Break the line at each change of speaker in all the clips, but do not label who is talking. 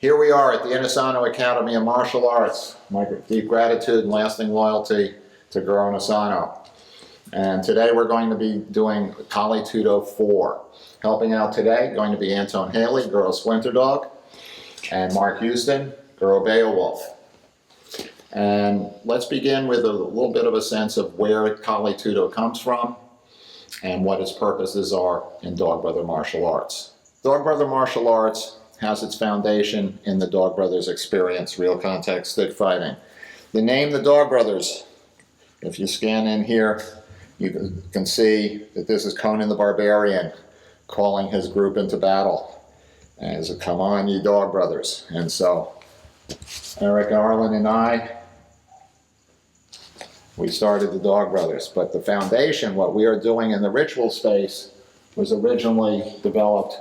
Here we are at the Inosanto Academy of Martial Arts. My deep gratitude and lasting loyalty to Guru Inosanto. And today we're going to be doing Kali Tudo 4. Helping out today going to be Anton Haley, Guru Splinter Dog, and Mark Houston, Guru Beowulf. And let's begin with a little bit of a sense of where Kali Tudo comes from and what its purposes are in Dog Brother Martial Arts. Dog Brother Martial Arts has its foundation in the Dog Brothers experience, real contact stick fighting. The name the Dog Brothers, if you scan in here, you can see that this is Conan the Barbarian calling his group into battle. And he said, "Come on, you Dog Brothers." And so Eric Arlen and I, we started the Dog Brothers. But the foundation, what we are doing in the ritual space, was originally developed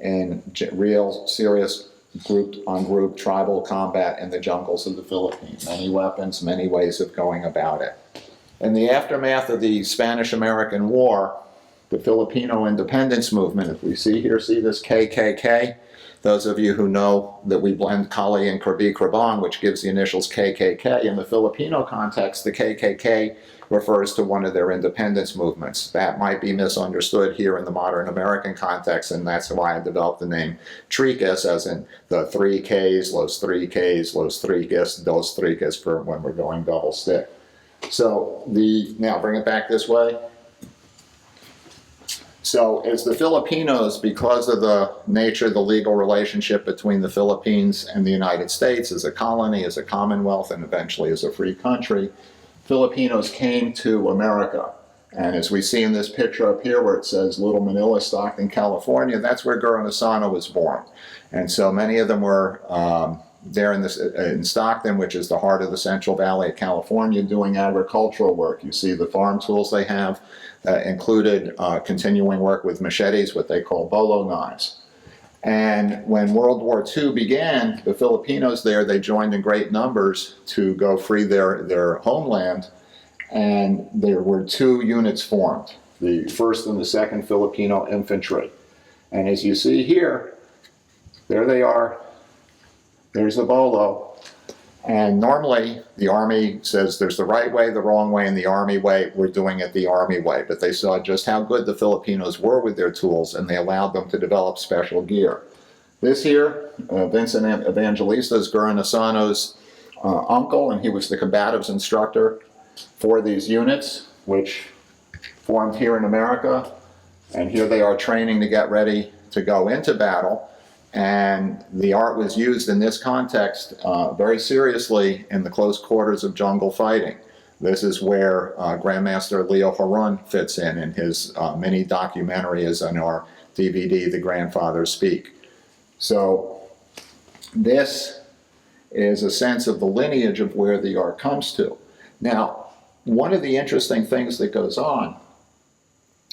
in real serious group-on-group tribal combat in the jungles of the Philippines. Many weapons, many ways of going about it. In the aftermath of the Spanish-American War, the Filipino independence movement, if we see here, see this KKK? Those of you who know that we blend Kali and Krabi Krabang, which gives the initials KKK. In the Filipino context, the KKK refers to one of their independence movements. That might be misunderstood here in the modern American context, and that's why I developed the name Tricas, as in the 3Ks, Los 3Ks, Los Tricas, Dos Tricas for when we're going double stick. So now bring it back this way. So as the Filipinos, because of the nature of the legal relationship between the Philippines and the United States as a colony, as a commonwealth, and eventually as a free country, Filipinos came to America. And as we see in this picture up here where it says Little Manila, Stockton, California, that's where Guru Inosanto was born. And so many of them were there in Stockton, which is the heart of the Central Valley of California, doing agricultural work. You see the farm tools they have included continuing work with machetes, what they call bolo knives. And when World War II began, the Filipinos there, they joined in great numbers to go free their homeland. And there were two units formed, the 1st and the 2nd Filipino Infantry. And as you see here, there they are. There's the bolo. And normally the Army says there's the right way, the wrong way, and the Army way. We're doing it the Army way. But they saw just how good the Filipinos were with their tools, and they allowed them to develop special gear. This here, Vincent Evangelista, is Guru Inosanto's uncle, and he was the combatives instructor for these units, which formed here in America. And here they are training to get ready to go into battle. And the art was used in this context very seriously in the close quarters of jungle fighting. This is where Grandmaster Leo Harun fits in his mini documentary is on our DVD, The Grandfathers Speak. So this is a sense of the lineage of where the art comes to. Now, one of the interesting things that goes on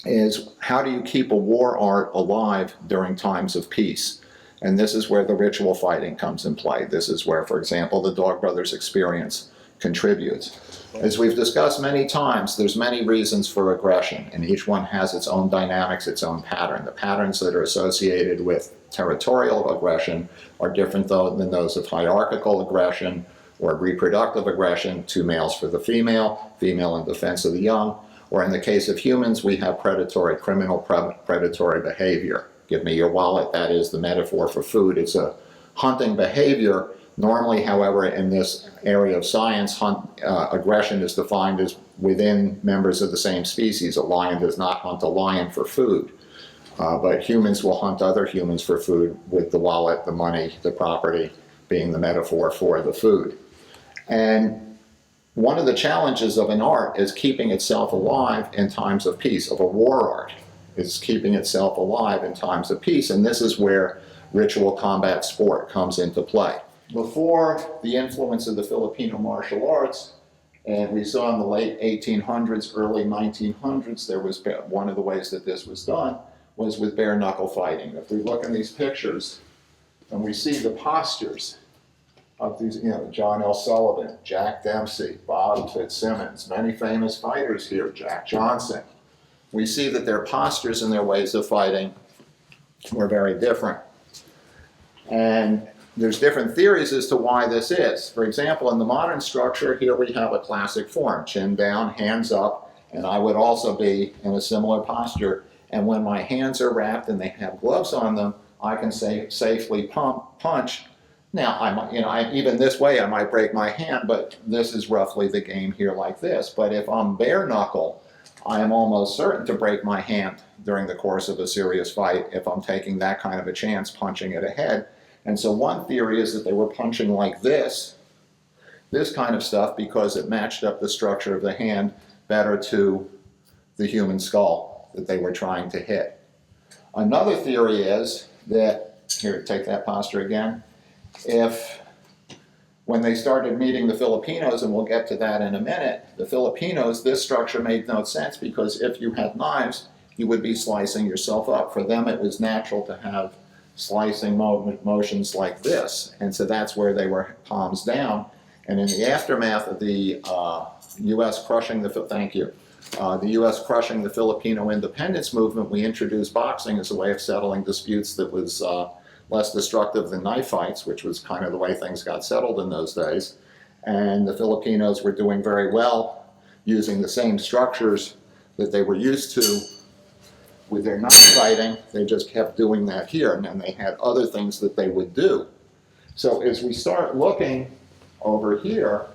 is how do you keep a war art alive during times of peace? And this is where the ritual fighting comes in play. This is where, for example, the Dog Brothers experience contributes. As we've discussed many times, there's many reasons for aggression, and each one has its own dynamics, its own pattern. The patterns that are associated with territorial aggression are different than those of hierarchical aggression or reproductive aggression, two males for the female, female in defense of the young, or in the case of humans, we have predatory, criminal predatory behavior. Give me your wallet, that is the metaphor for food. It's a hunting behavior. Normally, however, in this area of science, aggression is defined as within members of the same species. A lion does not hunt a lion for food, but humans will hunt other humans for food, with the wallet, the money, the property being the metaphor for the food. And one of the challenges of an art is keeping itself alive in times of peace, of a war art. Is keeping itself alive in times of peace, and this is where ritual combat sport comes into play. Before the influence of the Filipino martial arts, and we saw in the late 1800s, early 1900s, there was one of the ways that this was done was with bare knuckle fighting. If we look in these pictures and we see the postures of these, John L. Sullivan, Jack Dempsey, Bob Fitzsimmons, many famous fighters here, Jack Johnson. We see that their postures and their ways of fighting were very different. And there's different theories as to why this is. For example, in the modern structure, here we have a classic form, chin down, hands up, and I would also be in a similar posture. And when my hands are wrapped and they have gloves on them, I can safely punch. Now, even this way, I might break my hand, but this is roughly the game here like this. But if I'm bare knuckle, I am almost certain to break my hand during the course of a serious fight if I'm taking that kind of a chance punching it ahead. And so one theory is that they were punching like this kind of stuff, because it matched up the structure of the hand better to the human skull that they were trying to hit. Another theory is that, here, take that posture again, when they started meeting the Filipinos, and we'll get to that in a minute, the Filipinos, this structure made no sense, because if you had knives, you would be slicing yourself up. For them, it was natural to have slicing motions like this. And so that's where they were palms down. And in the aftermath of the U.S. crushing the U.S. crushing the Filipino independence movement, we introduced boxing as a way of settling disputes that was less destructive than knife fights, which was kind of the way things got settled in those days. And the Filipinos were doing very well using the same structures that they were used to with their knife fighting. They just kept doing that here, and then they had other things that they would do. So as we start looking over here,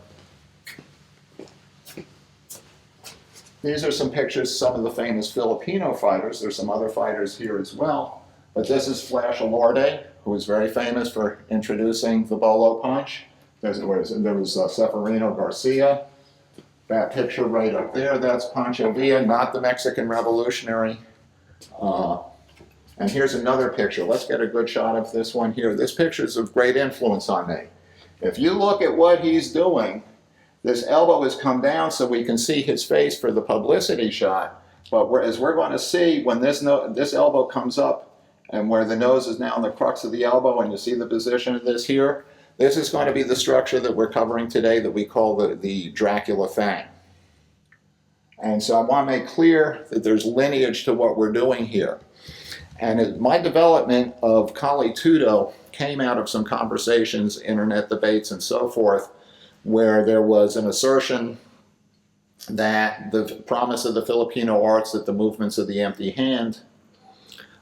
these are some pictures, some of the famous Filipino fighters. There's some other fighters here as well. But this is Flash Elorde, who was very famous for introducing the bolo punch. There was Severino Garcia. That picture right up there, that's Pancho Villa, not the Mexican revolutionary. And here's another picture. Let's get a good shot of this one here. This picture is of great influence on me. If you look at what he's doing, this elbow has come down so we can see his face for the publicity shot. But as we're going to see, when this elbow comes up, and where the nose is now in the crux of the elbow, and you see the position of this here, this is going to be the structure that we're covering today that we call the Dracula fang. And so I want to make clear that there's lineage to what we're doing here. And my development of Kali Tudo came out of some conversations, internet debates, and so forth, where there was an assertion that the promise of the Filipino arts, that the movements of the empty hand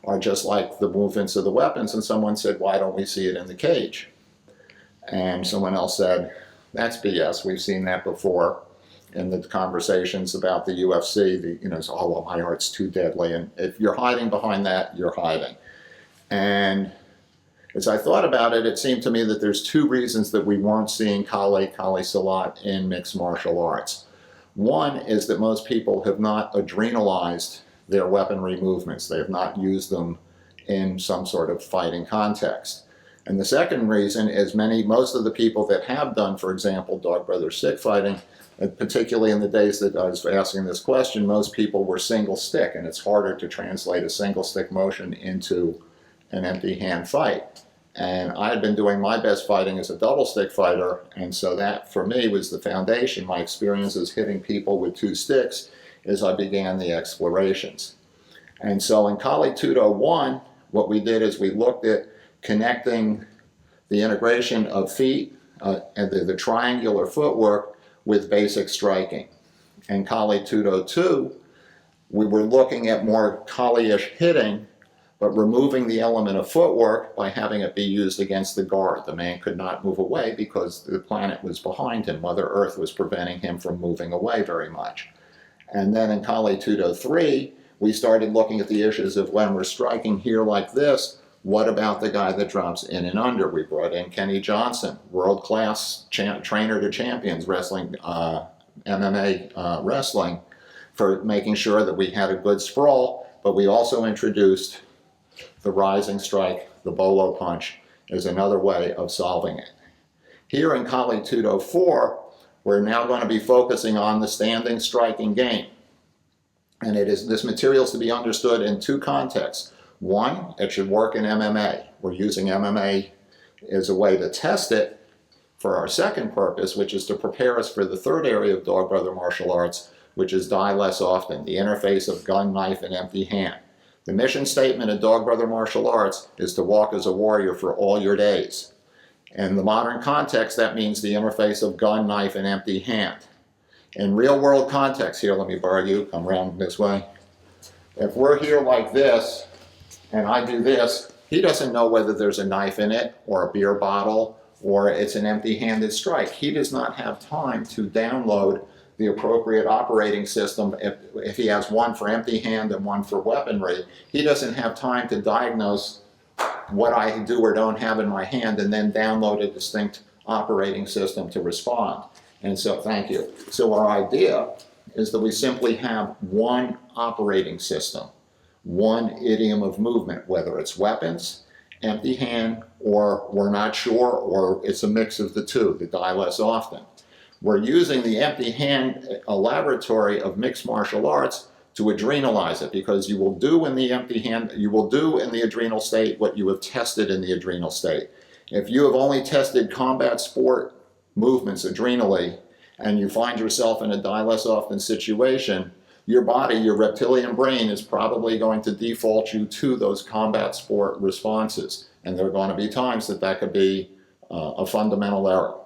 are just like the movements of the weapons, and someone said, why don't we see it in the cage? And someone else said, that's BS, we've seen that before in the conversations about the UFC, oh, well, my art's too deadly, and if you're hiding behind that, you're hiding. And as I thought about it, it seemed to me that there's two reasons that we weren't seeing Kali Salat in mixed martial arts. One is that most people have not adrenalized their weaponry movements. They have not used them in some sort of fighting context. And the second reason is most of the people that have done, for example, dog brother stick fighting, particularly in the days that I was asking this question, most people were single stick, and it's harder to translate a single stick motion into an empty hand fight. And I had been doing my best fighting as a double stick fighter, and so that for me was the foundation. My experiences hitting people with two sticks as I began the explorations. And so in Kali Tudo 1, what we did is we looked at connecting the integration of feet and the triangular footwork with basic striking. In Kali Tudo 2, we were looking at more Kali-ish hitting, but removing the element of footwork by having it be used against the guard. The man could not move away because the planet was behind him. Mother Earth was preventing him from moving away very much. And then in Kali Tudo 3, we started looking at the issues of when we're striking here like this, what about the guy that drops in and under? We brought in Kenny Johnson, world-class trainer to champions wrestling, MMA wrestling, for making sure that we had a good sprawl, but we also introduced the rising strike, the bolo punch, as another way of solving it. Here in Kali Tudo 4, we're now going to be focusing on the standing striking game. And this material is to be understood in two contexts. One, it should work in MMA. We're using MMA as a way to test it for our second purpose, which is to prepare us for the third area of dog brother martial arts, which is die less often, the interface of gun, knife, and empty hand. The mission statement of dog brother martial arts is to walk as a warrior for all your days. In the modern context, that means the interface of gun, knife, and empty hand. In real world context, here, let me borrow you, come around this way. If we're here like this, and I do this, he doesn't know whether there's a knife in it, or a beer bottle, or it's an empty-handed strike. He does not have time to download the appropriate operating system. If he has one for empty hand and one for weaponry, he doesn't have time to diagnose what I do or don't have in my hand and then download a distinct operating system to respond. And so, thank you. So our idea is that we simply have one operating system, one idiom of movement, whether it's weapons, empty hand, or we're not sure, or it's a mix of the two, the die less often. We're using the empty hand, a laboratory of mixed martial arts, to adrenalize it, because you will do in the empty hand, you will do in the adrenal state what you have tested in the adrenal state. If you have only tested combat sport movements adrenally, and you find yourself in a die less often situation, your body, your reptilian brain, is probably going to default you to those combat sport responses. And there are going to be times that that could be a fundamental error.